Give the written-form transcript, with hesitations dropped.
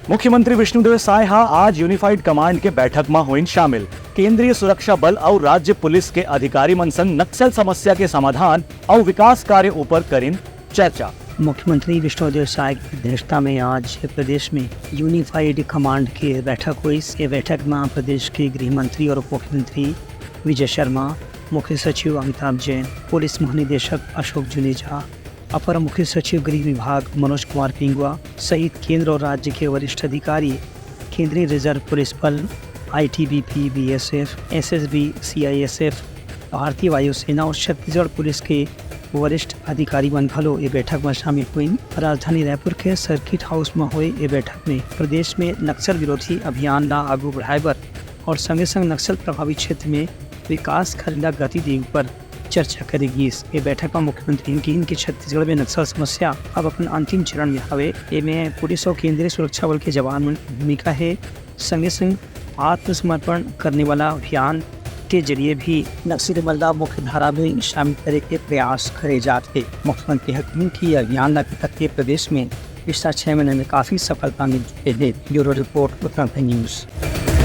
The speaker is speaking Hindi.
मुख्यमंत्री विष्णुदेव साय आज यूनिफाइड कमांड के बैठक में हुई शामिल। केंद्रीय सुरक्षा बल और राज्य पुलिस के अधिकारी मन संग नक्सल समस्या के समाधान और विकास कार्य ऊपर करीन चर्चा। मुख्यमंत्री विष्णुदेव साय की अध्यक्षता में आज प्रदेश में यूनिफाइड कमांड की बैठक हुई। इस बैठक में प्रदेश के गृह मंत्री और उप मुख्यमंत्री विजय शर्मा, मुख्य सचिव अमिताभ जैन, पुलिस महानिदेशक अशोक जुनेजा, अपर मुख्य सचिव गृह विभाग मनोज कुमार पिंगुआ सहित केंद्र और राज्य के वरिष्ठ अधिकारी, केंद्रीय रिजर्व पुलिस बल, ITBP, BSF, SSB, CISF, भारतीय वायुसेना और छत्तीसगढ़ पुलिस के वरिष्ठ अधिकारी बनभलो ये बैठक में शामिल हुई। राजधानी रायपुर के सर्किट हाउस में हुई ये बैठक में प्रदेश में नक्सल विरोधी अभियान ला आगू बढ़ाए और संगे संग नक्सल प्रभावित क्षेत्र में विकास खरीदा गति देने पर चर्चा करेगी। इस बैठक में मुख्यमंत्री की इनकी छत्तीसगढ़ में नक्सल समस्या अब अपने अंतिम चरण में हवे। इनमें पुलिस और केंद्रीय सुरक्षा बल के जवान की भूमिका है। संगे संग आत्मसमर्पण करने वाला अभियान के जरिए भी नक्सली मल्ला मुख्य धारा में शामिल करे के प्रयास करे जाते। मुख्यमंत्री हकीम की अभियान के प्रदेश में पिछला 6 महीने में काफी सफलता मिल चुकी है। Bureau report Uttarakhand news.